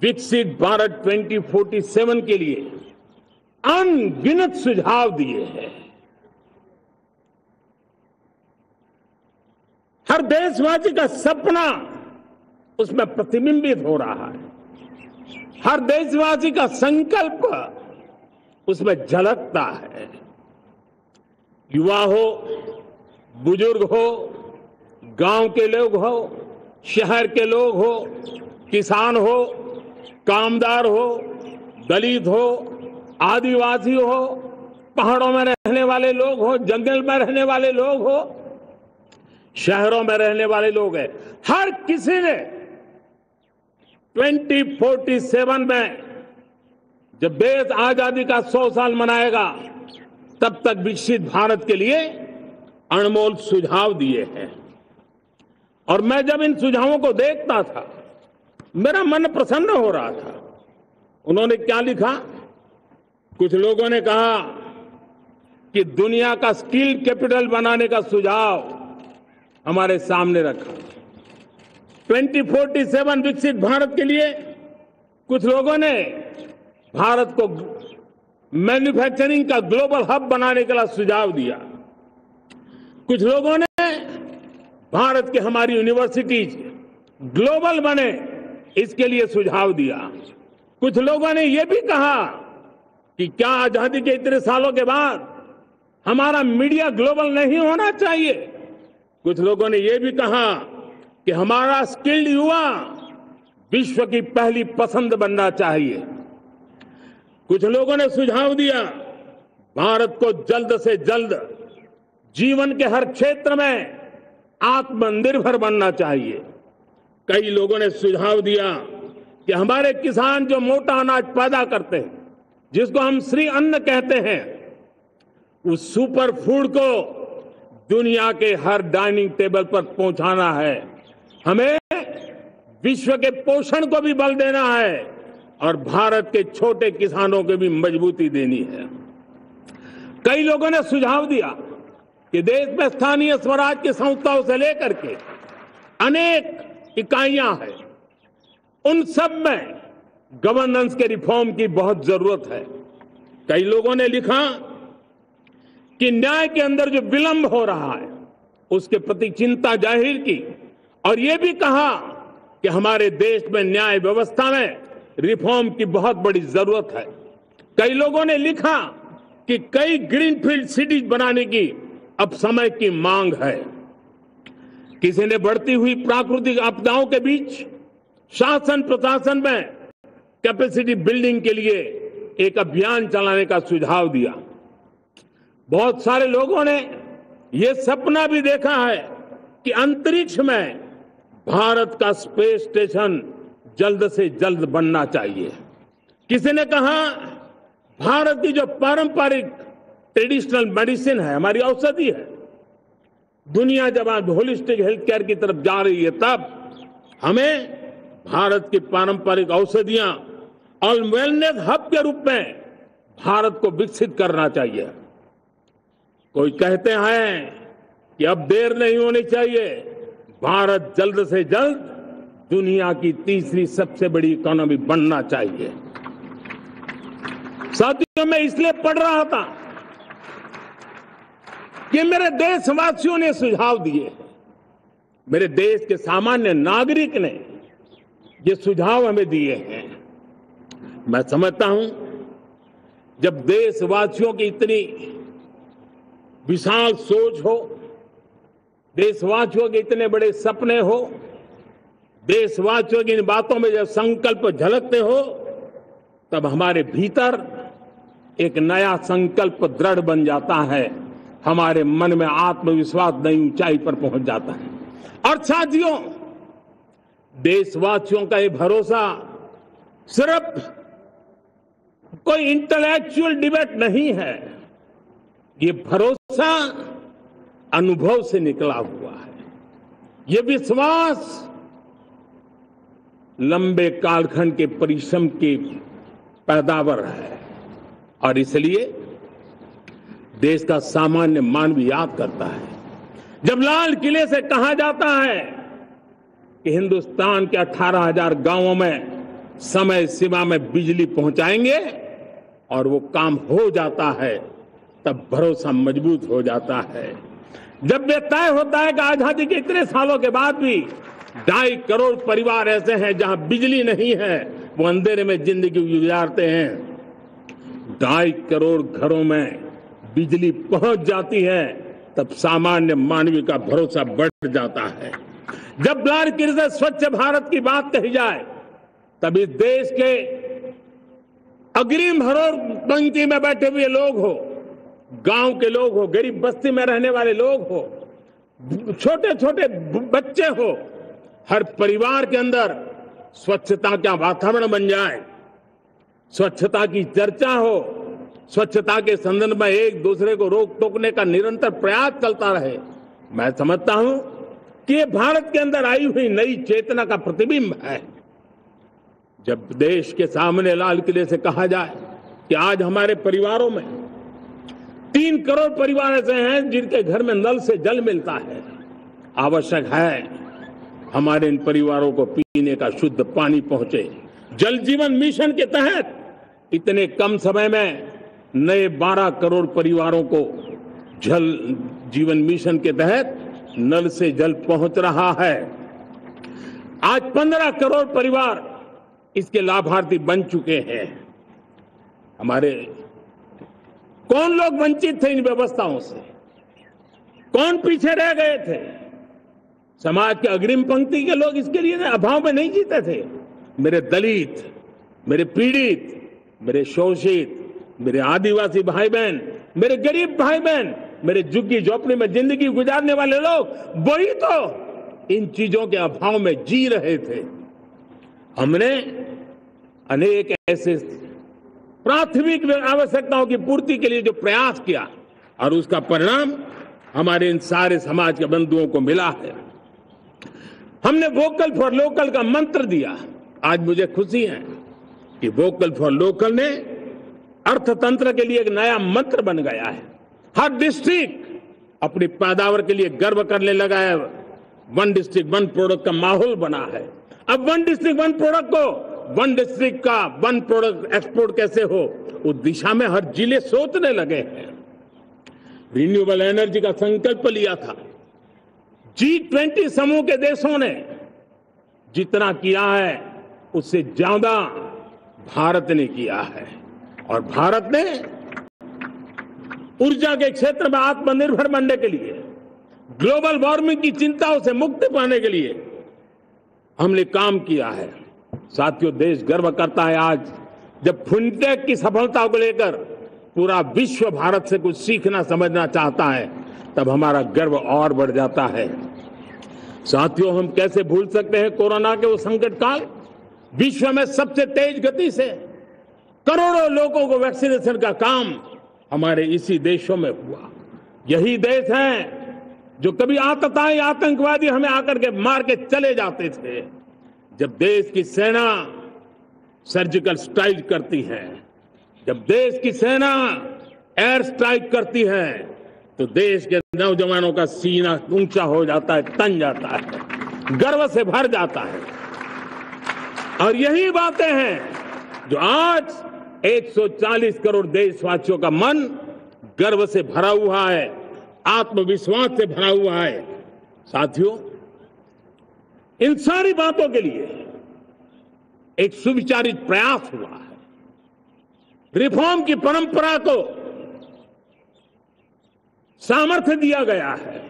विकसित भारत 2047 के लिए अनगिनत सुझाव दिए हैं। हर देशवासी का सपना उसमें प्रतिबिंबित हो रहा है, हर देशवासी का संकल्प उसमें झलकता है। युवा हो, बुजुर्ग हो, गांव के लोग हो, शहर के लोग हो, किसान हो, कामदार हो, दलित हो, आदिवासी हो, पहाड़ों में रहने वाले लोग हो, जंगल में रहने वाले लोग हो, शहरों में रहने वाले लोग हैं, हर किसी ने 2047 में जब देश आजादी का 100 साल मनाएगा तब तक विकसित भारत के लिए अनमोल सुझाव दिए हैं। और मैं जब इन सुझावों को देखता था मेरा मन प्रसन्न हो रहा था। उन्होंने क्या लिखा? कुछ लोगों ने कहा कि दुनिया का स्किल कैपिटल बनाने का सुझाव हमारे सामने रखा। 2047 विकसित भारत के लिए कुछ लोगों ने भारत को मैन्युफैक्चरिंग का ग्लोबल हब बनाने के लिए सुझाव दिया। कुछ लोगों ने भारत की हमारी यूनिवर्सिटीज ग्लोबल बने इसके लिए सुझाव दिया। कुछ लोगों ने यह भी कहा कि क्या आजादी के इतने सालों के बाद हमारा मीडिया ग्लोबल नहीं होना चाहिए। कुछ लोगों ने यह भी कहा कि हमारा स्किल्ड युवा विश्व की पहली पसंद बनना चाहिए। कुछ लोगों ने सुझाव दिया भारत को जल्द से जल्द जीवन के हर क्षेत्र में आत्मनिर्भर बनना चाहिए। कई लोगों ने सुझाव दिया कि हमारे किसान जो मोटा अनाज पैदा करते हैं, जिसको हम श्री अन्न कहते हैं, उस सुपर फूड को दुनिया के हर डाइनिंग टेबल पर पहुंचाना है। हमें विश्व के पोषण को भी बल देना है और भारत के छोटे किसानों को भी मजबूती देनी है। कई लोगों ने सुझाव दिया कि देश में स्थानीय स्वराज की संस्थाओं से लेकर के अनेक इकाइयां हैं, उन सब में गवर्नेंस के रिफॉर्म की बहुत जरूरत है। कई लोगों ने लिखा कि न्याय के अंदर जो विलंब हो रहा है उसके प्रति चिंता जाहिर की और यह भी कहा कि हमारे देश में न्याय व्यवस्था में रिफॉर्म की बहुत बड़ी जरूरत है। कई लोगों ने लिखा कि कई ग्रीनफील्ड सिटीज बनाने की अब समय की मांग है। किसी ने बढ़ती हुई प्राकृतिक आपदाओं के बीच शासन प्रशासन में कैपेसिटी बिल्डिंग के लिए एक अभियान चलाने का सुझाव दिया। बहुत सारे लोगों ने यह सपना भी देखा है कि अंतरिक्ष में भारत का स्पेस स्टेशन जल्द से जल्द बनना चाहिए। किसी ने कहा भारत की जो पारंपरिक ट्रेडिशनल मेडिसिन है, हमारी औषधि है, दुनिया जब आज होलिस्टिक हेल्थ केयर की तरफ जा रही है तब हमें भारत की पारंपरिक औषधियां और वेलनेस हब के रूप में भारत को विकसित करना चाहिए। कोई कहते हैं कि अब देर नहीं होनी चाहिए, भारत जल्द से जल्द दुनिया की तीसरी सबसे बड़ी इकोनॉमी बनना चाहिए। साथियों, मैं इसलिए पढ़ रहा था कि मेरे देशवासियों ने सुझाव दिए, मेरे देश के सामान्य नागरिक ने ये सुझाव हमें दिए हैं। मैं समझता हूं जब देशवासियों की इतनी विशाल सोच हो, देशवासियों के इतने बड़े सपने हो, देशवासियों की इन बातों में जब संकल्प झलकते हो तब हमारे भीतर एक नया संकल्प दृढ़ बन जाता है, हमारे मन में आत्मविश्वास नई ऊंचाई पर पहुंच जाता है। और साथियों, देशवासियों का ये भरोसा सिर्फ कोई इंटेलेक्चुअल डिबेट नहीं है, ये भरोसा अनुभव से निकला हुआ है। ये विश्वास लंबे कालखंड के परिश्रम की पैदावार है और इसलिए देश का सामान्य मानव याद करता है जब लाल किले से कहा जाता है कि हिंदुस्तान के 18,000 गांवों में समय सीमा में बिजली पहुंचाएंगे और वो काम हो जाता है, तब भरोसा मजबूत हो जाता है। जब ये तय होता है कि आजादी के इतने सालों के बाद भी 2.5 करोड़ परिवार ऐसे हैं जहां बिजली नहीं है, वो अंधेरे में जिंदगी गुजारते हैं, 2.5 करोड़ घरों में बिजली पहुंच जाती है, तब सामान्य मानवीय का भरोसा बढ़ जाता है। जब लालकिले से स्वच्छ भारत की बात कही जाए, तब इस देश के अग्रिम पंक्ति में बैठे हुए लोग हो, गांव के लोग हो, गरीब बस्ती में रहने वाले लोग हो, छोटे छोटे बच्चे हो, हर परिवार के अंदर स्वच्छता का वातावरण बन जाए, स्वच्छता की चर्चा हो, स्वच्छता के संदर्भ में एक दूसरे को रोक टोकने का निरंतर प्रयास चलता रहे। मैं समझता हूं कि ये भारत के अंदर आई हुई नई चेतना का प्रतिबिंब है। जब देश के सामने लाल किले से कहा जाए कि आज हमारे परिवारों में 3 करोड़ परिवार ऐसे हैं जिनके घर में नल से जल मिलता है, आवश्यक है हमारे इन परिवारों को पीने का शुद्ध पानी पहुंचे। जल जीवन मिशन के तहत इतने कम समय में नए 12 करोड़ परिवारों को जल जीवन मिशन के तहत नल से जल पहुंच रहा है। आज 15 करोड़ परिवार इसके लाभार्थी बन चुके हैं। हमारे कौन लोग वंचित थे इन व्यवस्थाओं से? कौन पीछे रह गए थे? समाज के अग्रिम पंक्ति के लोग इसके लिए अभाव में नहीं जीते थे। मेरे दलित, मेरे पीड़ित, मेरे शोषित, मेरे आदिवासी भाई बहन, मेरे गरीब भाई बहन, मेरे झुग्गी झोपड़ी में जिंदगी गुजारने वाले लोग, वही तो इन चीजों के अभाव में जी रहे थे। हमने अनेक ऐसे प्राथमिक आवश्यकताओं की पूर्ति के लिए जो प्रयास किया और उसका परिणाम हमारे इन सारे समाज के बंधुओं को मिला है। हमने वोकल फॉर लोकल का मंत्र दिया। आज मुझे खुशी है कि वोकल फॉर लोकल ने अर्थतंत्र के लिए एक नया मंत्र बन गया है। हर डिस्ट्रिक्ट अपनी पैदावार के लिए गर्व करने लगा है। 1 डिस्ट्रिक्ट 1 प्रोडक्ट का माहौल बना है। अब 1 डिस्ट्रिक्ट 1 प्रोडक्ट को 1 डिस्ट्रिक्ट का 1 प्रोडक्ट एक्सपोर्ट कैसे हो, उस दिशा में हर जिले सोचने लगे हैं। रिन्यूएबल एनर्जी का संकल्प लिया था। G20 समूह के देशों ने जितना किया है उससे ज्यादा भारत ने किया है और भारत ने ऊर्जा के क्षेत्र में आत्मनिर्भर बनने के लिए, ग्लोबल वार्मिंग की चिंताओं से मुक्ति पाने के लिए हमने काम किया है। साथियों, देश गर्व करता है आज जब फिनटेक की सफलता को लेकर पूरा विश्व भारत से कुछ सीखना समझना चाहता है, तब हमारा गर्व और बढ़ जाता है। साथियों, हम कैसे भूल सकते हैं कोरोना के वो संकट काल। विश्व में सबसे तेज गति से करोड़ों लोगों को वैक्सीनेशन का काम हमारे इसी देशों में हुआ। यही देश हैं जो कभी आतताई आतंकवादी हमें आकर के मार के चले जाते थे। जब देश की सेना सर्जिकल स्ट्राइक करती है, जब देश की सेना एयर स्ट्राइक करती है, तो देश के नौजवानों का सीना ऊंचा हो जाता है, तन जाता है, गर्व से भर जाता है। और यही बातें हैं जो आज 140 करोड़ देशवासियों का मन गर्व से भरा हुआ है, आत्मविश्वास से भरा हुआ है। साथियों, इन सारी बातों के लिए एक सुविचारित प्रयास हुआ है। रिफॉर्म की परंपरा को सामर्थ्य दिया गया है।